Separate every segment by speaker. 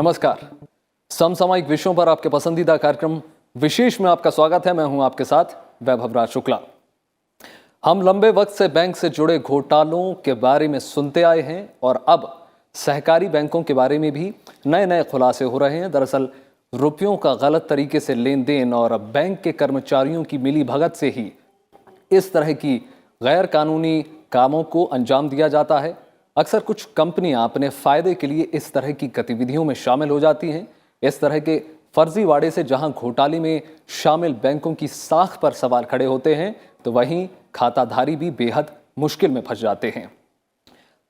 Speaker 1: नमस्कार। समसामयिक विषयों पर आपके पसंदीदा कार्यक्रम विशेष में आपका स्वागत है। मैं हूं आपके साथ वैभव राज शुक्ला। हम लंबे वक्त से बैंक से जुड़े घोटालों के बारे में सुनते आए हैं और अब सहकारी बैंकों के बारे में भी नए नए खुलासे हो रहे हैं। दरअसल रुपयों का गलत तरीके से लेन देन और बैंक के कर्मचारियों की मिली भगत से ही इस तरह की गैर कानूनी कामों को अंजाम दिया जाता है। अक्सर कुछ कंपनियां अपने फायदे के लिए इस तरह की गतिविधियों में शामिल हो जाती हैं। इस तरह के फर्जीवाड़े से जहां घोटाले में शामिल बैंकों की साख पर सवाल खड़े होते हैं, तो वहीं खाताधारी भी बेहद मुश्किल में फंस जाते हैं।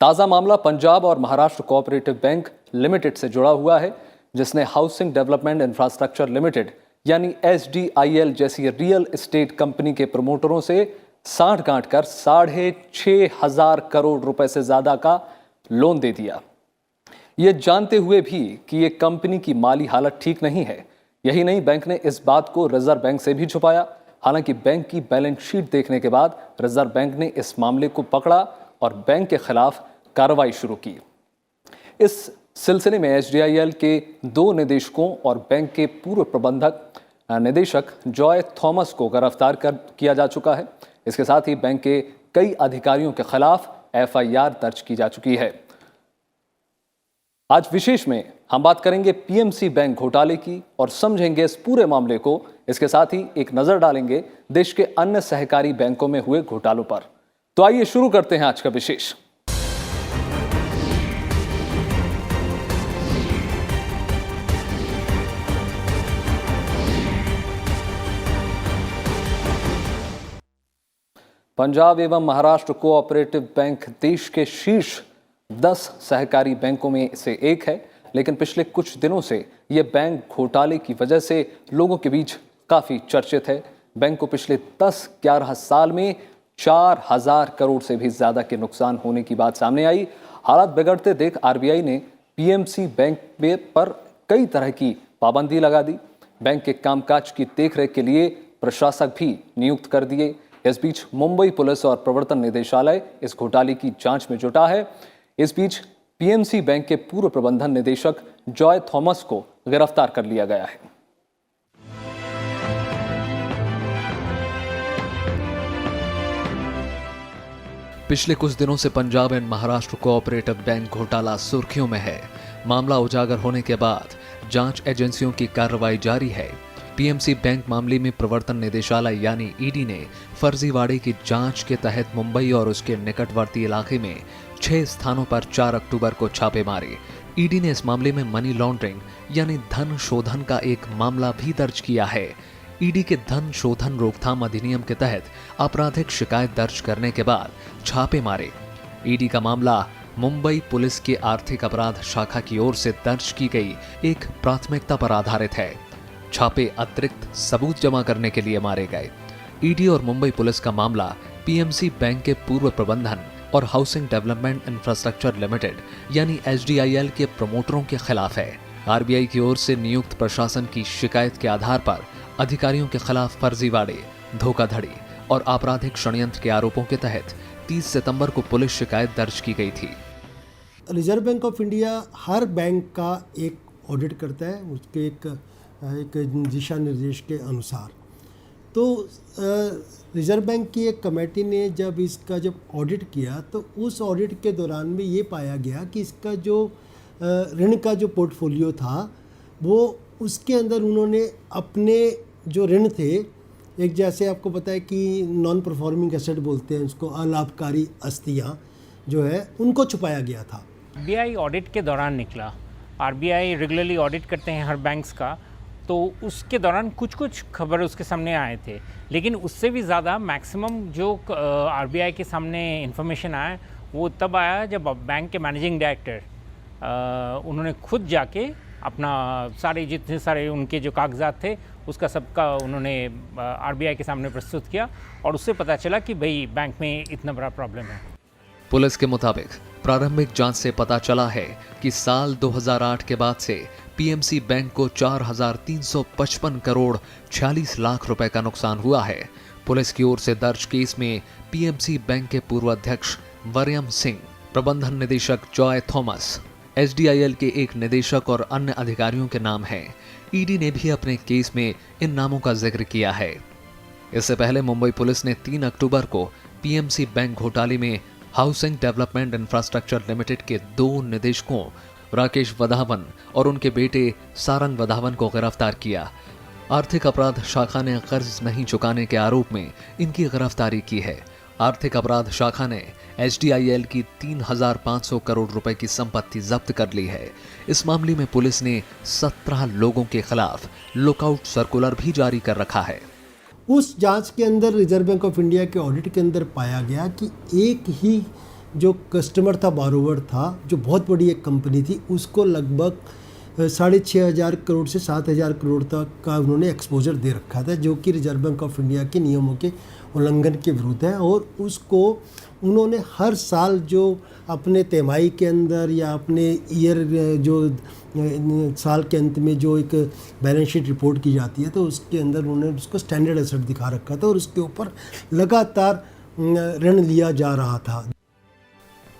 Speaker 1: ताजा मामला पंजाब और महाराष्ट्र कोऑपरेटिव बैंक लिमिटेड से जुड़ा हुआ है, जिसने हाउसिंग डेवलपमेंट इंफ्रास्ट्रक्चर लिमिटेड यानी SDIL जैसी रियल एस्टेट कंपनी के प्रमोटरों से साठ गांठ कर 6,500 करोड़ रुपए से ज्यादा का लोन दे दिया, ये जानते हुए भी कि ये कंपनी की माली हालत ठीक नहीं है। यही नहीं, बैंक ने इस बात को रिजर्व बैंक से भी छुपाया। हालांकि बैंक की बैलेंस शीट देखने के बाद रिजर्व बैंक ने इस मामले को पकड़ा और बैंक के खिलाफ कार्रवाई शुरू की। इस सिलसिले में SDIL के 2 निदेशकों और बैंक के पूर्व निदेशक जॉय थॉमस को गिरफ्तार किया जा चुका है। इसके साथ ही बैंक के कई अधिकारियों के खिलाफ FIR दर्ज की जा चुकी है। आज विशेष में हम बात करेंगे PMC बैंक घोटाले की और समझेंगे इस पूरे मामले को। इसके साथ ही एक नजर डालेंगे देश के अन्य सहकारी बैंकों में हुए घोटालों पर। तो आइए शुरू करते हैं आज का विशेष। पंजाब एवं महाराष्ट्र कोऑपरेटिव बैंक देश के शीर्ष 10 सहकारी बैंकों में से एक है, लेकिन पिछले कुछ दिनों से यह बैंक घोटाले की वजह से लोगों के बीच काफी चर्चित है। बैंक को पिछले 10-11 साल में 4,000 करोड़ से भी ज्यादा के नुकसान होने की बात सामने आई। हालात बिगड़ते देख RBI ने PMC बैंक पर कई तरह की पाबंदी लगा दी। बैंक के कामकाज की देखरेख के लिए प्रशासक भी नियुक्त कर दिए। इस बीच मुंबई पुलिस और प्रवर्तन निदेशालय इस घोटाले की जांच में जुटा है। इस बीच PMC बैंक के पूर्व प्रबंधन निदेशक जॉय थॉमस को गिरफ्तार कर लिया गया है। पिछले कुछ दिनों से Punjab and Maharashtra cooperative bank घोटाला सुर्खियों में है। मामला उजागर होने के बाद जांच एजेंसियों की कार्रवाई जारी है। PMC बैंक मामले में प्रवर्तन निदेशालय यानी ED ने फर्जीवाड़े की जांच के तहत मुंबई और उसके निकटवर्ती इलाके में 6 स्थानों पर 4 अक्टूबर को छापे मारे। ED ने इस मामले में मनी लॉन्ड्रिंग यानी धन शोधन का एक मामला भी दर्ज किया है। ED के धन शोधन रोकथाम अधिनियम के तहत आपराधिक शिकायत दर्ज करने के बाद छापे मारे। ED का मामला मुंबई पुलिस की आर्थिक अपराध शाखा की ओर से दर्ज की गई एक प्राथमिकता पर आधारित है। छापे अतिरिक्त सबूत जमा करने के लिए मारे गए। ED और मुंबई पुलिस का मामला PMC बैंक के पूर्व प्रबंधन और हाउसिंग डेवलपमेंट इंफ्रास्ट्रक्चर लिमिटेड यानी SDIL के प्रमोटरों के खिलाफ है। RBI की ओर से नियुक्त प्रशासन की शिकायत के आधार पर अधिकारियों के खिलाफ फर्जीवाड़े, धोखाधड़ी और आपराधिक षड्यंत्र के आरोपों के तहत 30 सितंबर को पुलिस शिकायत दर्ज की गई थी।
Speaker 2: Reserve bank of India her bank का एक ऑडिट करता है, उसके एक दिशा निर्देश के अनुसार। तो रिजर्व बैंक की एक कमेटी ने जब ऑडिट किया तो उस ऑडिट के दौरान में ये पाया गया कि इसका जो ऋण का जो पोर्टफोलियो था वो उसके अंदर उन्होंने अपने जो ऋण थे, एक जैसे आपको पता है कि नॉन परफॉर्मिंग एसेट बोलते हैं उसको, अलाभकारी आस्तियाँ जो है उनको छुपाया गया था।
Speaker 3: RBI ऑडिट के दौरान निकला। RBI रेगुलरली ऑडिट करते हैं हर बैंक्स का, तो उसके दौरान कुछ खबर उसके सामने आए थे, लेकिन उससे भी ज़्यादा मैक्सिमम जो RBI के सामने इन्फॉर्मेशन आया वो तब आया जब बैंक के मैनेजिंग डायरेक्टर उन्होंने खुद जाके अपना जितने सारे उनके जो कागजात थे उसका सबका उन्होंने RBI के सामने प्रस्तुत किया और उससे पता चला कि भाई बैंक में इतना बड़ा प्रॉब्लम है।
Speaker 1: पुलिस के मुताबिक प्रारंभिक जांच से पता चला है कि साल 2008 के बाद से PMC बैंक को 4,355 करोड़ 46 लाख रुपए का नुकसान हुआ है। पुलिस की ओर से दर्ज केस में PMC बैंक के पूर्व अध्यक्ष वर्यम सिंह, प्रबंधन निदेशक जॉय थॉमस, एसडीआईएल के एक निदेशक और अन्य अधिकारियों के नाम हैं। ईडी ने भी अपने केस में इन नामों का जिक्र किया है। इससे पहले मुंबई पुलिस ने 3 अक्टूबर को पीएमसी बैंक घोटाले में हाउसिंग डेवलपमेंट इंफ्रास्ट्रक्चर लिमिटेड के 2 निदेशकों राकेश वधावन और उनके बेटे सारंग वधावन को गिरफ्तार किया। आर्थिक अपराध शाखा ने कर्ज नहीं चुकाने के आरोप में इनकी गिरफ्तारी की है। आर्थिक अपराध शाखा ने एसडीआईएल की 3,500 करोड़ रुपए की संपत्ति जब्त कर ली है। इस मामले में पुलिस ने 17 लोगों के खिलाफ लुकआउट सर्कुलर भी जारी कर रखा है।
Speaker 2: उस जांच के अंदर रिजर्व बैंक ऑफ इंडिया के ऑडिट के अंदर पाया गया कि एक ही जो कस्टमर था, बारोवर था, जो बहुत बड़ी एक कंपनी थी, उसको लगभग 6,500 करोड़ से 7,000 करोड़ तक का उन्होंने एक्सपोजर दे रखा था, जो कि रिजर्व बैंक ऑफ इंडिया के नियमों के उल्लंघन के विरुद्ध है। और उसको उन्होंने हर साल जो अपने तिमाही के अंदर या अपने ईयर जो साल के अंत में जो एक बैलेंस शीट रिपोर्ट की जाती है, तो उसके अंदर उन्होंने उसको स्टैंडर्ड एसेट दिखा रखा था और उसके ऊपर लगातार ऋण लिया जा रहा था।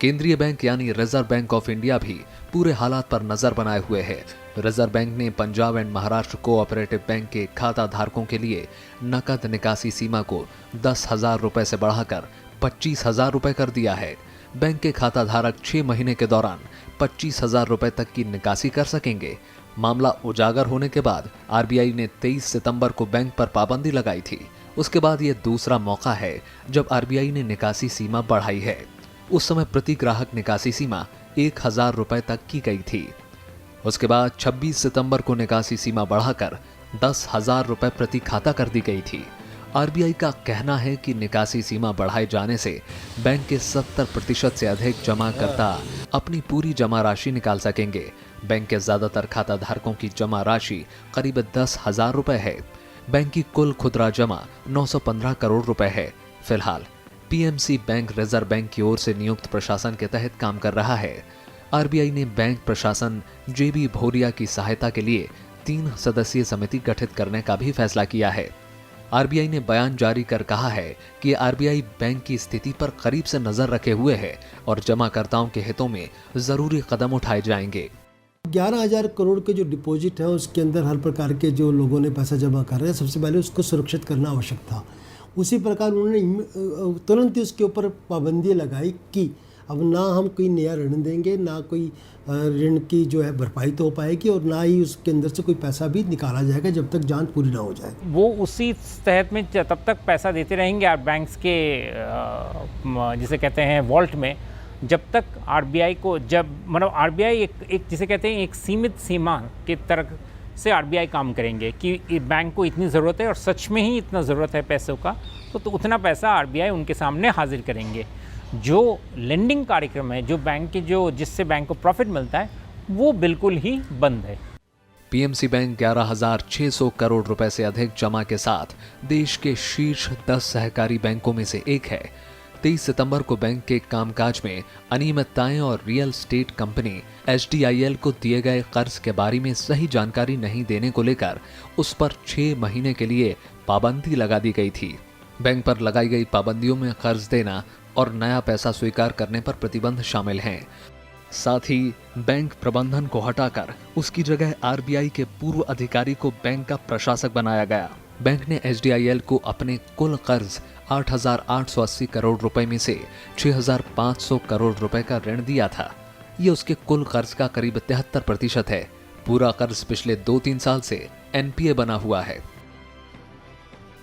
Speaker 1: केंद्रीय बैंक यानी रिजर्व बैंक ऑफ इंडिया भी पूरे हालात पर नजर बनाए हुए है। रिजर्व बैंक ने Punjab and Maharashtra cooperative bank के खाता धारकों के लिए नकद निकासी सीमा को 10,000 रुपए से बढ़ाकर 25,000 रुपए कर दिया है। बैंक के खाता धारक 6 महीने के दौरान 25,000 रुपए तक की निकासी कर सकेंगे। मामला उजागर होने के बाद आरबीआई ने 23 सितंबर को बैंक पर पाबंदी लगाई थी। उसके बाद ये दूसरा मौका है जब आरबीआई ने निकासी सीमा बढ़ाई है। उस समय प्रति ग्राहक निकासी सीमा 1,000 रुपए तक की गई थी। उसके बाद 26 सितंबर को निकासी सीमा बढ़ाकर 10,000 रुपए प्रति खाता कर दी गई थी। आरबीआई का कहना है कि निकासी सीमा बढ़ाए जाने से बैंक के 70% से अधिक जमाकर्ता अपनी पूरी जमा राशि निकाल सकेंगे। बैंक के ज्यादातर खाता धारकों की जमा राशि करीब 10,000 रुपए है। बैंक की कुल खुदरा जमा 915 करोड़ रुपए है। फिलहाल पीएमसी बैंक रिजर्व बैंक की ओर से नियुक्त प्रशासन के तहत काम कर रहा है। आरबीआई ने बैंक प्रशासन जेबी भोरिया की सहायता के लिए 3 सदस्यीय समिति गठित करने का भी फैसला किया है। आरबीआई ने बयान जारी कर कहा है कि आरबीआई बैंक की स्थिति पर करीब से नजर रखे हुए है और जमाकर्ताओं के हितों में जरूरी कदम उठाए जाएंगे।
Speaker 2: 11,000 करोड़ के जो डिपॉजिट है उसके अंदर हर प्रकार के जो लोगों ने पैसा जमा कर रहे हैं, सबसे पहले उसको सुरक्षित करना आवश्यक था। उसी प्रकार उन्होंने तुरंत ही उसके ऊपर पाबंदी लगाई कि अब ना हम कोई नया ऋण देंगे, ना कोई ऋण की जो है भरपाई तो हो पाएगी और ना ही उसके अंदर से कोई पैसा भी निकाला जाएगा जब तक जांच पूरी ना हो जाए।
Speaker 3: वो उसी तहत में तब तक पैसा देते रहेंगे और बैंक्स के जिसे कहते हैं वॉल्ट में, जब तक आरबीआई को मतलब आरबीआई एक जिसे कहते हैं एक सीमित सीमा के तरह से आरबीआई काम करेंगे कि बैंक को इतनी ज़रूरत है और सच में ही इतना ज़रूरत है पैसों का, तो उतना पैसा आरबीआई उनके सामने हाजिर करेंगे। जो लेंडिंग कार्यक्रम है, जो बैंक के जिससे बैंक को प्रॉफिट मिलता है, वो बिल्कुल ही बंद है।
Speaker 1: पीएमसी बैंक 11,600 करोड़ रुपए से अधिक जमा के साथ देश के शीर्ष 10 सहकारी बैंकों में से एक है। 23 सितंबर को बैंक के कामकाज में अनियमितताएं और रियल एस्टेट कंपनी एसडीआईएल को दिए गए कर्ज के बारे में सही जानकारी नहीं देने को लेकर उस पर 6 महीने के लिए पाबंदी लगा दी गई थी। बैंक पर लगाई गई पाबंदियों में कर्ज देना और नया पैसा स्वीकार करने पर प्रतिबंध शामिल हैं। साथ ही बैंक प्रबंधन को हटाकर उसकी जगह आरबीआई के पूर्व अधिकारी को बैंक का प्रशासक बनाया गया। बैंक ने एसडीआईएल को अपने कुल कर्ज 8,880 करोड़ रुपए में से 6,500 करोड़ रुपए का ऋण दिया था। ये उसके कुल कर्ज का करीब 73% है। पूरा कर्ज पिछले 2-3 साल से एनपीए बना हुआ है।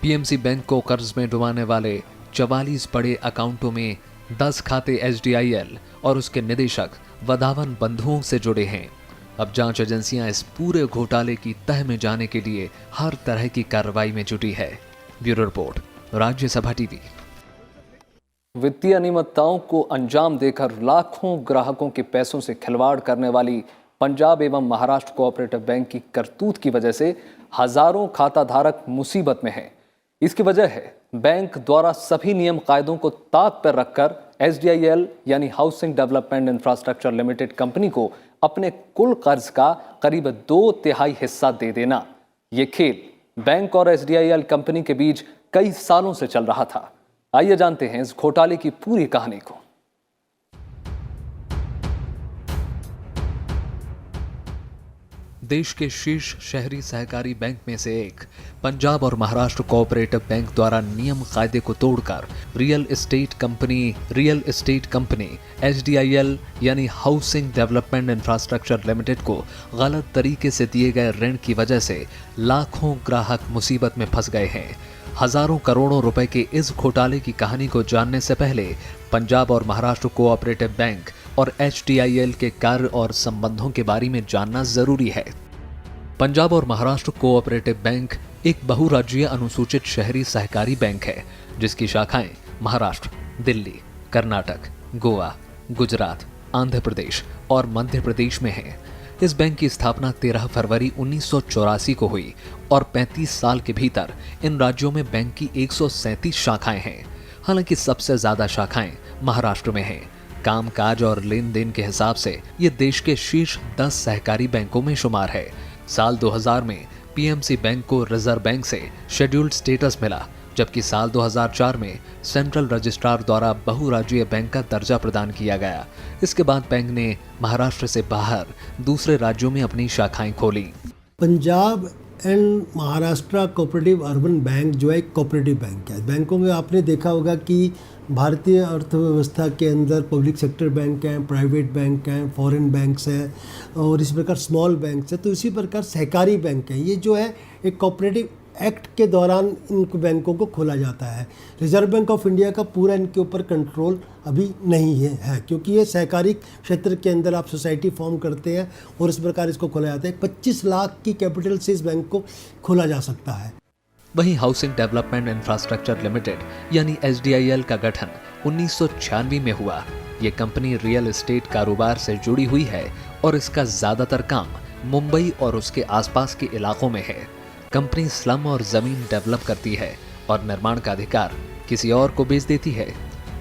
Speaker 1: पीएमसी बैंक को कर्ज में डुबाने वाले 44 बड़े अकाउंटों में 10 खाते एसडीआईएल और उसके निदेशक वधावन बंधुओं से जुड़े हैं। अब जांच एजेंसियां इस पूरे घोटाले की तह में जाने के लिए हर तरह की कार्रवाई में जुटी है। Bureau report, Rajya Sabha TV. वित्तीय अनियमितताओं को अंजाम देकर लाखों ग्राहकों के पैसों से खिलवाड़ करने वाली पंजाब एवं महाराष्ट्र कोऑपरेटिव बैंक की करतूत की वजह से हजारों खाता धारक मुसीबत में हैं। इसकी वजह है बैंक द्वारा सभी नियम कायदों को ताक पर रखकर एसडीआईएल यानी housing development infrastructure limited company को अपने कुल कर्ज का करीब 2/3 हिस्सा दे देना। ये खेल बैंक और एसडीआईएल कंपनी के बीच कई सालों से चल रहा था। आइए जानते हैं इस घोटाले की पूरी कहानी को। देश के शीर्ष शहरी सहकारी बैंक में से एक पंजाब और महाराष्ट्र कोऑपरेटिव बैंक द्वारा नियम कायदे को तोड़कर रियल एस्टेट कंपनी HDIL यानी हाउसिंग डेवलपमेंट इंफ्रास्ट्रक्चर लिमिटेड को गलत तरीके से दिए गए ऋण की वजह से लाखों ग्राहक मुसीबत में फंस गए हैं। हजारों करोड़ों रुपए के इस घोटाले की कहानी को जानने से पहले पंजाब और महाराष्ट्र कोऑपरेटिव बैंक और HDIL के कार्य और संबंधों के बारे में जानना जरूरी है। पंजाब और महाराष्ट्र कोऑपरेटिव बैंक एक बहुराज्यीय अनुसूचित शहरी सहकारी बैंक है जिसकी शाखाएं महाराष्ट्र, दिल्ली, कर्नाटक, गोवा, गुजरात, आंध्र प्रदेश और मध्य प्रदेश में है। इस बैंक की स्थापना 13 फरवरी 1984 को हुई और 35 साल के भीतर इन राज्यों में बैंक की 137 शाखाएं हैं। हालांकि सबसे ज्यादा शाखाएं महाराष्ट्र में हैं। कामकाज और लेन देन के हिसाब से ये देश के शीर्ष 10 सहकारी बैंकों में शुमार है। साल 2000 में PMC बैंक को रिजर्व बैंक से शेड्यूल्ड स्टेटस मिला, जबकि साल 2004 में सेंट्रल रजिस्ट्रार द्वारा बहुराज्यीय बैंक का दर्जा प्रदान किया गया। इसके बाद बैंक ने महाराष्ट्र से बाहर दूसरे राज्यों में अपनी शाखाएं खोली।
Speaker 2: Punjab and Maharashtra cooperative urban bank जो है एक कोऑपरेटिव बैंक है। बैंकों में आपने देखा होगा कि भारतीय अर्थव्यवस्था के अंदर पब्लिक सेक्टर बैंक हैं, प्राइवेट बैंक हैं, फॉरेन बैंक्स हैं और इसी प्रकार स्मॉल बैंक्स हैं। तो इसी प्रकार सहकारी बैंक हैं। ये जो है एक कोऑपरेटिव एक्ट के दौरान इन बैंकों को खोला जाता है। रिजर्व बैंक ऑफ इंडिया का पूरा इनके ऊपर कंट्रोल अभी नहीं है क्योंकि ये सहकारी क्षेत्र के अंदर आप सोसाइटी फॉर्म करते हैं और इस प्रकार इसको खोला जाता है। 25 लाख की कैपिटल से इस बैंक को खोला जा सकता है।
Speaker 1: वहीं हाउसिंग डेवलपमेंट इंफ्रास्ट्रक्चर लिमिटेड यानी HDIL का गठन 1996 में हुआ। ये कंपनी रियल एस्टेट कारोबार से जुड़ी हुई है और इसका ज्यादातर काम मुंबई और उसके आसपास के इलाकों में है। कंपनी स्लम और जमीन डेवलप करती है और निर्माण का अधिकार किसी और को बेच देती है।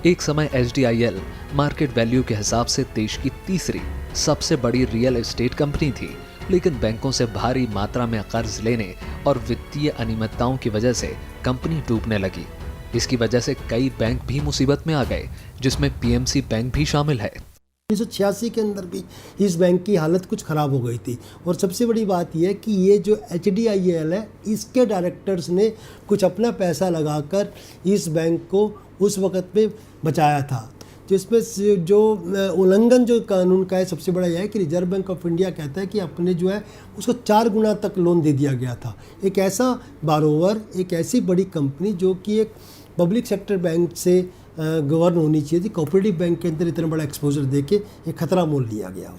Speaker 1: एक समय HDIL मार्केट वैल्यू के हिसाब से देश की तीसरी सबसे बड़ी रियल एस्टेट कंपनी थी, लेकिन बैंकों से भारी मात्रा में कर्ज लेने और वित्तीय अनियमितताओं की वजह से कंपनी डूबने लगी। इसकी वजह से कई बैंक भी मुसीबत में आ गए, जिसमें PMC बैंक भी शामिल है।
Speaker 2: 1986 के अंदर भी इस बैंक की हालत कुछ ख़राब हो गई थी और सबसे बड़ी बात यह है कि ये जो HDIL है इसके डायरेक्टर्स ने कुछ अपना पैसा लगाकर इस बैंक को उस वक़्त में बचाया था। जिसमें जो उल्लंघन जो कानून का है सबसे बड़ा यह है कि रिजर्व बैंक ऑफ इंडिया कहता है कि अपने जो है उसको 4 गुना तक लोन दे दिया गया था। एक ऐसा बारोवर, एक ऐसी बड़ी कंपनी जो कि एक पब्लिक सेक्टर बैंक से गवर्न होनी चाहिए थी, कोऑपरेटिव बैंक के अंदर इतना बड़ा एक्सपोजर देके एक खतरा मोल लिया गया।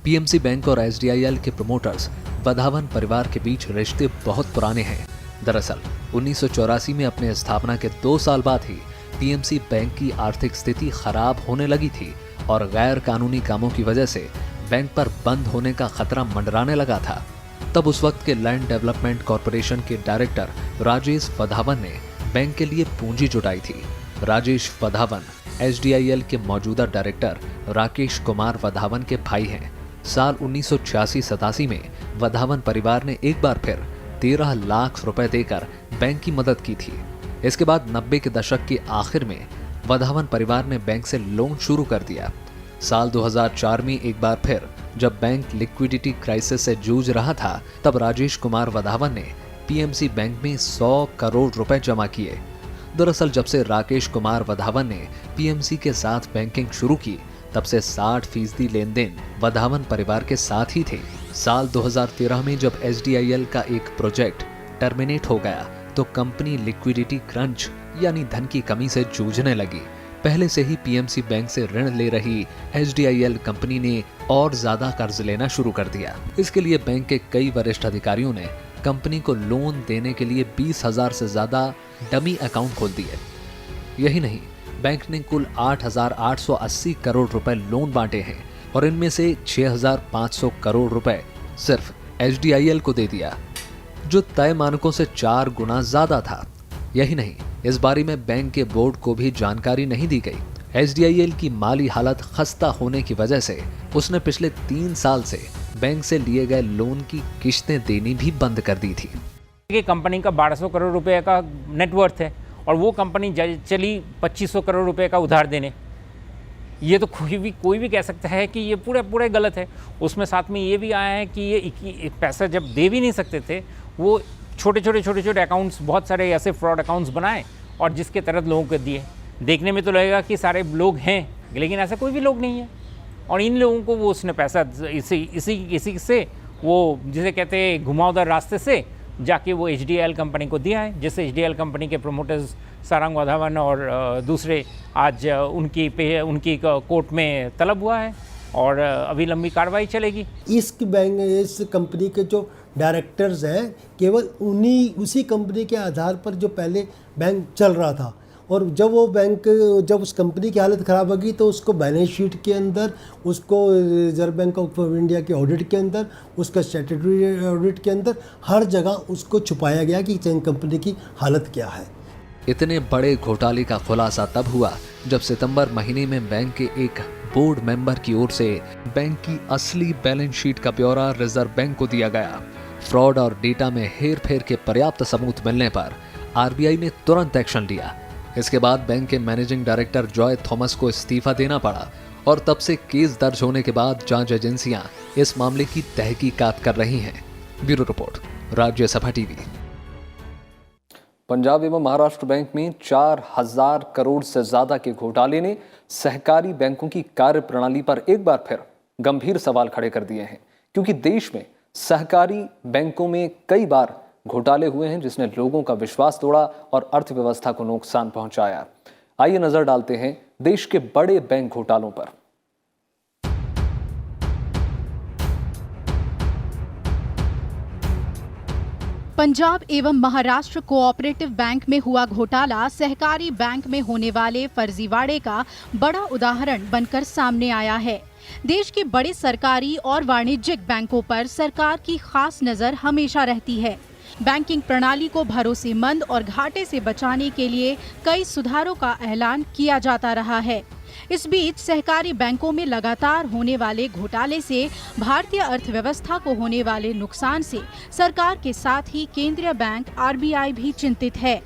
Speaker 1: PMC बैंक और HDIL के प्रमोटर्स वधावन परिवार के बीच रिश्ते बहुत पुराने हैं। दरअसल 1984 में अपने स्थापना के 2 साल बाद ही PMC बैंक की आर्थिक स्थिति खराब होने लगी थी और गैर कानूनी कामों की वजह से बैंक पर बंद होने का खतरा मंडराने लगा था। तब उस वक्त के लैंड डेवलपमेंट कॉरपोरेशन के डायरेक्टर राजेश वधावन ने बैंक के लिए पूंजी जुटाई थी। राजेश वधावन HDIL के मौजूदा डायरेक्टर राकेश कुमार वधावन के भाई हैं। साल 1986-87 में वधावन परिवार ने एक बार फिर 13 लाख रुपए देकर बैंक की मदद की थी। इसके बाद 90 के दशक के आखिर में वधावन परिवार ने बैंक से लोन शुरू कर दिया। साल 2004 में एक बार फिर जब बैंक लिक्विडिटी क्राइसिस से जूझ रहा था, तब राजेश कुमार वधावन ने PMC बैंक में 100 करोड़ रुपए जमा किए। दरअसल जब से राकेश कुमार वधावन ने PMC के साथ बैंकिंग शुरू की, तब से 60% लेन देन वधावन परिवार के साथ ही थे। साल 2013 में जब HDIL का एक प्रोजेक्ट टर्मिनेट हो गया तो कंपनी लिक्विडिटी क्रंच यानी धन की कमी से जूझने लगी। पहले से ही PMC बैंक से ऋण ले रही HDIL कंपनी ने और ज्यादा कर्ज लेना शुरू कर दिया। इसके लिए बैंक के कई वरिष्ठ अधिकारियों ने कंपनी को लोन देने के लिए 20,000 से ज्यादा डमी अकाउंट खोल दिए। यही नहीं, बैंक ने कुल 8,880 करोड़ रुपए लोन बांटे हैं और इनमें से 6,500 करोड़ रुपए सिर्फ HDIL को दे दिया, जो तय मानकों से 4 गुना ज्यादा था। यही नहीं, इस बारे में बैंक के बोर्ड को भी जानकारी नहीं दी गई। HDIL की माली हालत खस्ता होने की वजह से उसने पिछले 3 साल से बैंक से लिए गए लोन की किश्तें देनी भी बंद कर दी थी।
Speaker 3: ये कंपनी का 1200 करोड़ रुपए का नेटवर्थ है और वो कंपनी चली 2500 करोड़ रुपए का उधार देने। ये तो कोई भी कह सकता है कि ये पूरे गलत है। उसमें साथ में ये भी आया है कि ये पैसा जब दे भी नहीं सकते थे, वो छोटे अकाउंट्स, बहुत सारे ऐसे फ्रॉड अकाउंट्स बनाए और जिसके तहत लोगों को दिए। देखने में तो लगेगा कि सारे लोग हैं, लेकिन ऐसा कोई भी लोग नहीं है। और इन लोगों को वो उसने पैसा इसी से, वो जिसे कहते हैं घुमावदार रास्ते से जाके वो HDL कंपनी को दिया है, जिससे HDL कंपनी के प्रमोटर्स सारंग वाधावन और दूसरे आज उनकी कोर्ट में तलब हुआ है और अभी लंबी कार्रवाई चलेगी।
Speaker 2: इस कंपनी के जो डायरेक्टर्स हैं, केवल उसी कंपनी के आधार पर जो पहले बैंक चल रहा था, और जब उस कंपनी की हालत ख़राब होगी तो उसको बैलेंस शीट के अंदर, उसको रिजर्व बैंक ऑफ इंडिया के ऑडिट के अंदर, उसका स्टैट्यूटरी ऑडिट के अंदर, हर जगह उसको छुपाया गया कि कंपनी की हालत क्या है।
Speaker 1: इतने बड़े घोटाले का खुलासा तब हुआ जब सितंबर महीने में बैंक के एक बोर्ड मेंबर की ओर से बैंक की असली बैलेंस शीट का ब्यौरा रिजर्व बैंक को दिया गया। फ्रॉड और डेटा में हेरफेर के पर्याप्त सबूत मिलने पर RBI ने तुरंत एक्शन लिया। इसके बाद बैंक के मैनेजिंग डायरेक्टर जॉय थॉमस को इस्तीफा देना पड़ा और तब से केस दर्ज होने के बाद जांच एजेंसियां इस मामले की तहकीकात कर रही हैं। Bureau report, Rajya Sabha TV. Punjab एवं महाराष्ट्र बैंक में 4000 करोड़ से ज्यादा के घोटाले ने सहकारी बैंकों की कार्यप्रणाली पर एक बार फिर गंभीर सवाल खड़े कर दिए हैं, क्योंकि देश में सहकारी बैंकों में कई बार घोटाले हुए हैं जिसने लोगों का विश्वास तोड़ा और अर्थव्यवस्था को नुकसान पहुंचाया। आइए नजर डालते हैं देश के बड़े बैंक घोटालों पर।
Speaker 4: पंजाब एवं महाराष्ट्र कोऑपरेटिव बैंक में हुआ घोटाला सहकारी बैंक में होने वाले फर्जीवाड़े का बड़ा उदाहरण बनकर सामने आया है। देश के बड़े सरकारी और वाणिज्यिक बैंकों पर सरकार की खास नजर हमेशा रहती है। बैंकिंग प्रणाली को भरोसेमंद और घाटे से बचाने के लिए कई सुधारों का ऐलान किया जाता रहा है। इस बीच सहकारी बैंकों में लगातार होने वाले घोटाले से भारतीय अर्थव्यवस्था को होने वाले नुकसान से सरकार के साथ ही केंद्रीय बैंक RBI भी चिंतित है।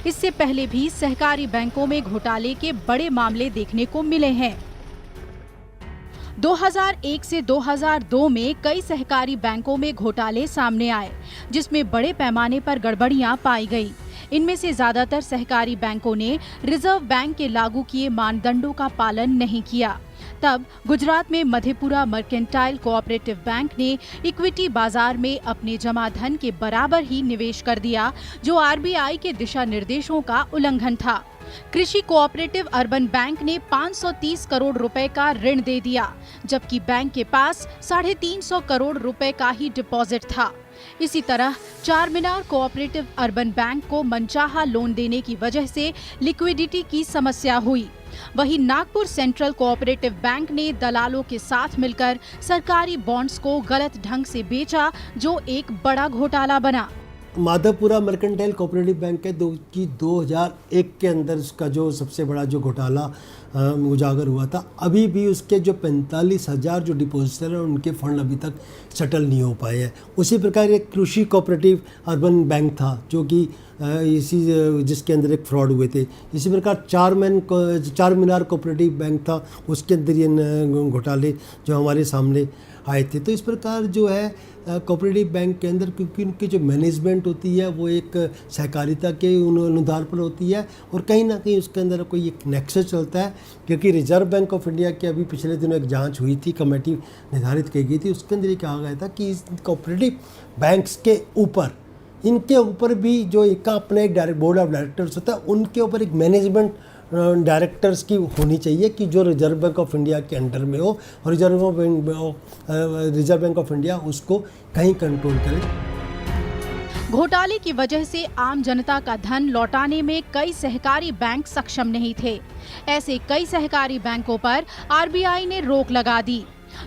Speaker 4: इससे पहले भी सहकारी बैंकों में घोटाले के बड़े मामले देखने को मिले हैं। 2001 से 2002 में कई सहकारी बैंकों में घोटाले सामने आए, जिसमें बड़े पैमाने पर गड़बड़ियां पाई गई। इनमें से ज्यादातर सहकारी बैंकों ने रिजर्व बैंक के लागू किए मानदंडों का पालन नहीं किया। तब गुजरात में मधेपुरा मर्केंटाइल कोऑपरेटिव बैंक ने इक्विटी बाजार में अपने जमा धन के बराबर ही निवेश कर दिया, जो RBI के दिशा निर्देशों का उल्लंघन था। कृषि कोऑपरेटिव अर्बन बैंक ने 530 करोड़ रुपए का ऋण दे दिया, जबकि बैंक के पास 350 करोड़ रुपए का ही डिपॉजिट था। इसी तरह चारमीनार कोऑपरेटिव अर्बन बैंक को मनचाहा लोन देने की वजह से लिक्विडिटी की समस्या हुई। वहीं नागपुर सेंट्रल कोऑपरेटिव बैंक ने दलालों के साथ मिलकर सरकारी बॉन्ड्स को गलत ढंग से बेचा, जो एक बड़ा घोटाला बना।
Speaker 2: माधवपुरा मर्केंटाइल कोऑपरेटिव बैंक है 2001 के अंदर उसका जो सबसे बड़ा जो घोटाला उजागर हुआ था। अभी भी उसके जो 45,000 जो डिपॉजिटर हैं उनके फंड अभी तक सेटल नहीं हो पाए हैं। उसी प्रकार एक कृषि कोऑपरेटिव अर्बन बैंक था जो कि जिसके अंदर एक फ्रॉड हुए थे। इसी प्रकार चारमीनार कोऑपरेटिव बैंक था, उसके अंदर ये घोटाले जो हमारे सामने आए थे। तो इस प्रकार जो है कोऑपरेटिव बैंक के अंदर, क्योंकि उनकी जो मैनेजमेंट होती है वो एक सहकारिता के अनुधार पर होती है और कहीं ना कहीं उसके अंदर कोई एक नेक्सस चलता है। क्योंकि रिजर्व बैंक ऑफ इंडिया की अभी पिछले दिनों एक जांच हुई थी, कमेटी निर्धारित की गई थी, उसके अंदर ये कहा गया था कि इस कोऑपरेटिव बैंक्स के ऊपर, इनके ऊपर भी जो एक अपना एक बोर्ड ऑफ डायरेक्टर्स होता है, उनके ऊपर एक मैनेजमेंट डायरेक्टर्स की होनी चाहिए कि जो रिजर्व बैंक ऑफ इंडिया के अंडर में हो और रिजर्व बैंक ऑफ इंडिया उसको कहीं कंट्रोल करे।
Speaker 4: घोटाले की वजह से आम जनता का धन लौटाने में कई सहकारी बैंक सक्षम नहीं थे। ऐसे कई सहकारी बैंकों पर RBI ने रोक लगा दी।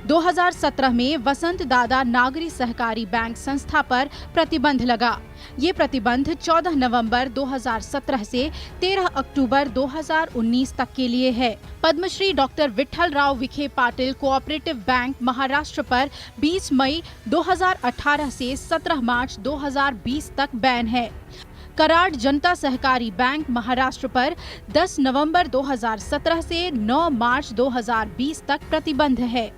Speaker 4: 2017 में वसंत दादा नागरी सहकारी बैंक संस्था पर प्रतिबंध लगा। ये प्रतिबंध 14 नवंबर 2017 से 13 अक्टूबर 2019 तक के लिए है। Padmashri doctor Vitthal Rao Vikhe Patil cooperative bank Maharashtra पर 20 मई 2018 से 17 मार्च 2020 तक बैन है। कराड जनता सहकारी बैंक महाराष्ट्र पर 10 नवंबर 2017 से 9 मार्च 2020 तक प्रतिबंध है।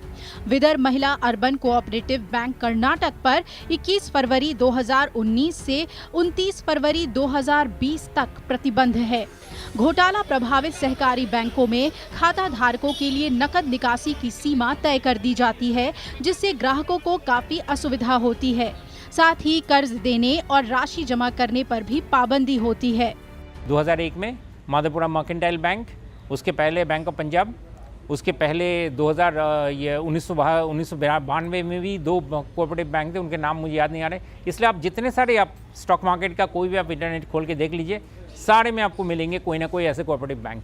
Speaker 4: विदर्भ महिला अर्बन कोऑपरेटिव बैंक कर्नाटक पर 21 फरवरी 2019 से 29 फरवरी 2020 तक प्रतिबंध है। घोटाला प्रभावित सहकारी बैंकों में खाता धारकों के लिए नकद निकासी की सीमा तय कर दी जाती है, जिससे ग्राहकों को काफी असुविधा होती है। साथ ही कर्ज देने और राशि जमा करने पर भी पाबंदी होती है।
Speaker 3: 2001 में माधवपुरा मर्केंटाइल बैंक, उसके पहले बैंक ऑफ पंजाब, उसके पहले 1992 में भी 2 कोऑपरेटिव बैंक थे, उनके नाम मुझे याद नहीं आ रहे। इसलिए आप जितने सारे आप स्टॉक मार्केट का कोई भी आप इंटरनेट खोल के देख लीजिए, सारे में आपको मिलेंगे कोई ना कोई ऐसे कोऑपरेटिव बैंक।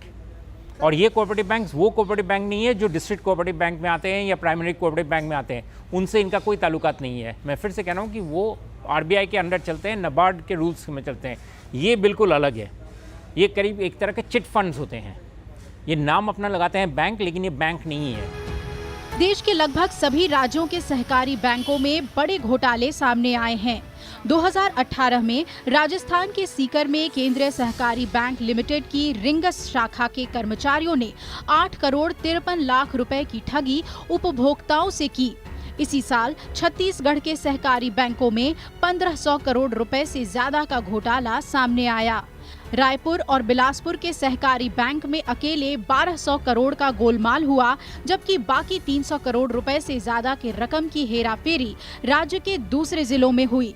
Speaker 3: और ये कोऑपरेटिव बैंक वो कोऑपरेटिव बैंक नहीं है जो डिस्ट्रिक्ट कोऑपरेटिव बैंक में आते हैं या प्राइमरी कोऑपरेटिव बैंक में आते हैं, उनसे इनका कोई ताल्लुकात नहीं है। मैं फिर से कह रहा हूँ कि वो आरबीआई के अंडर चलते हैं, नाबार्ड के रूल्स में चलते हैं। ये बिल्कुल अलग है। ये करीब एक तरह के चिट फंड्स होते हैं। ये नाम अपना लगाते हैं बैंक, लेकिन ये बैंक नहीं है।
Speaker 4: देश के लगभग सभी राज्यों के सहकारी बैंकों में बड़े घोटाले सामने आए हैं। 2018 में राजस्थान के सीकर में केंद्रीय सहकारी बैंक लिमिटेड की रिंगस शाखा के कर्मचारियों ने 8 करोड़ 53 लाख रुपए की ठगी उपभोक्ताओं से की। इसी साल छत्तीसगढ़ के सहकारी बैंकों में 1500 करोड़ रुपए से ज्यादा का घोटाला सामने आया। रायपुर और बिलासपुर के सहकारी बैंक में अकेले 1200 करोड़ का गोलमाल हुआ, जबकि बाकी 300 करोड़ रुपए से ज्यादा की रकम की हेराफेरी राज्य के दूसरे जिलों में हुई।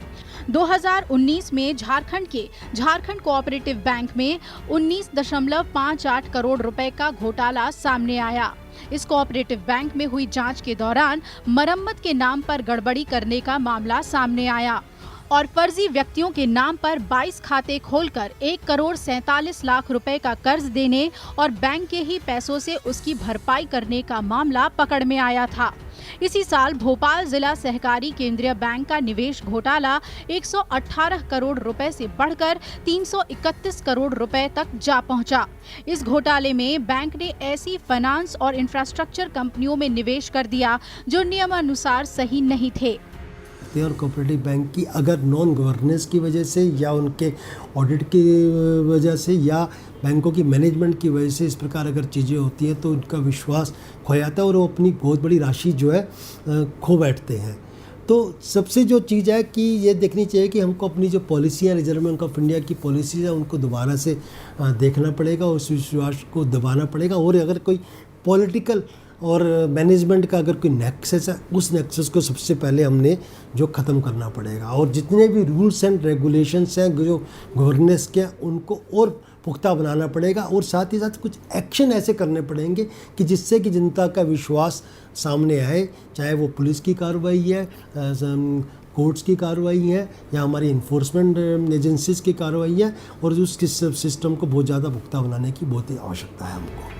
Speaker 4: 2019 में झारखंड के झारखंड कोऑपरेटिव बैंक में 19.58 करोड़ रुपए का घोटाला सामने आया। इस कोऑपरेटिव बैंक में हुई जांच के दौरान मरम्मत के नाम पर गड़बड़ी करने का मामला सामने आया और फर्जी व्यक्तियों के नाम पर 22 खाते खोलकर 1 करोड़ 47 लाख रुपए का कर्ज देने और बैंक के ही पैसों से उसकी भरपाई करने का मामला पकड़ में आया था। इसी साल भोपाल जिला सहकारी केंद्रीय बैंक का निवेश घोटाला 118 करोड़ रुपए से बढ़कर 331 करोड़ रुपए तक जा पहुंचा। इस घोटाले में बैंक ने ऐसी फाइनेंस और इंफ्रास्ट्रक्चर कंपनियों में निवेश कर दिया जो नियमानुसार सही नहीं थे।
Speaker 2: और कोऑपरेटिव बैंक की अगर नॉन गवर्नेंस की वजह से या उनके ऑडिट की वजह से या बैंकों की मैनेजमेंट की वजह से इस प्रकार अगर चीज़ें होती हैं तो उनका विश्वास खो जाता है और वो अपनी बहुत बड़ी राशि जो है खो बैठते हैं। तो सबसे जो चीज़ है कि ये देखनी चाहिए कि हमको अपनी जो पॉलिसी है, रिजर्व बैंक ऑफ इंडिया की पॉलिसी है, उनको दोबारा से देखना पड़ेगा, उस विश्वास को दबाना पड़ेगा। और अगर कोई पॉलिटिकल और मैनेजमेंट का अगर कोई नेक्सस है, उस नेक्सस को सबसे पहले हमने जो ख़त्म करना पड़ेगा। और जितने भी रूल्स एंड रेगुलेशंस हैं जो गवर्नेंस के, उनको और पुख्ता बनाना पड़ेगा। और साथ ही साथ कुछ एक्शन ऐसे करने पड़ेंगे कि जिससे कि जनता का विश्वास सामने आए, चाहे वो पुलिस की कार्रवाई है, कोर्ट्स की कार्रवाई है या हमारी इन्फोर्समेंट एजेंसीज की कार्रवाई है। और उस सिस्टम को बहुत ज़्यादा पुख्ता बनाने की बहुत ही आवश्यकता है हमको।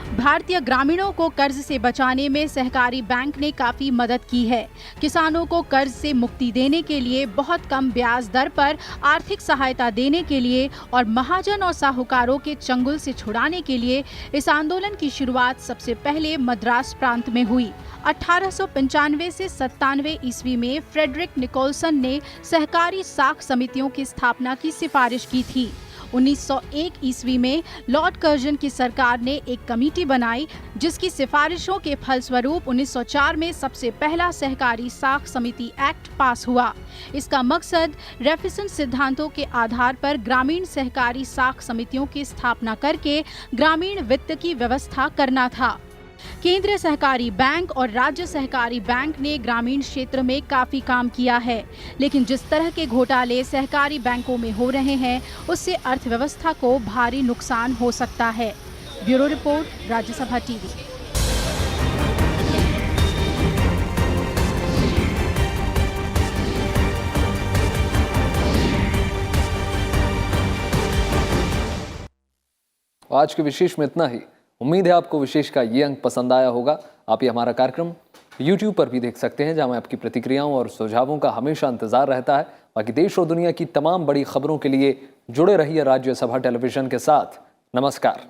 Speaker 4: भारतीय ग्रामीणों को कर्ज से बचाने में सहकारी बैंक ने काफी मदद की है। किसानों को कर्ज से मुक्ति देने के लिए बहुत कम ब्याज दर पर आर्थिक सहायता देने के लिए और महाजन और साहूकारों के चंगुल से छुड़ाने के लिए इस आंदोलन की शुरुआत सबसे पहले मद्रास प्रांत में हुई। 1895 से 97 ईस्वी में फ्रेडरिक निकोलसन ने सहकारी साख समितियों की स्थापना की सिफारिश की थी। 1901 ईस्वी में लॉर्ड कर्जन की सरकार ने एक कमेटी बनाई, जिसकी सिफारिशों के फलस्वरूप 1904 में सबसे पहला सहकारी साख समिति एक्ट पास हुआ। इसका मकसद रेफिसन सिद्धांतों के आधार पर ग्रामीण सहकारी साख समितियों की स्थापना करके ग्रामीण वित्त की व्यवस्था करना था। केंद्रीय सहकारी बैंक और राज्य सहकारी बैंक ने ग्रामीण क्षेत्र में काफी काम किया है, लेकिन जिस तरह के घोटाले सहकारी बैंकों में हो रहे हैं, उससे अर्थव्यवस्था को भारी नुकसान हो सकता है। Bureau report, Rajya Sabha TV.
Speaker 1: आज के विशेष में इतना ही। उम्मीद है आपको विशेष का ये अंक पसंद आया होगा। आप ये हमारा कार्यक्रम YouTube पर भी देख सकते हैं, जहां आपकी प्रतिक्रियाओं और सुझावों का हमेशा इंतजार रहता है। बाकी देश और दुनिया की तमाम बड़ी खबरों के लिए जुड़े रहिए राज्यसभा टेलीविजन के साथ। नमस्कार।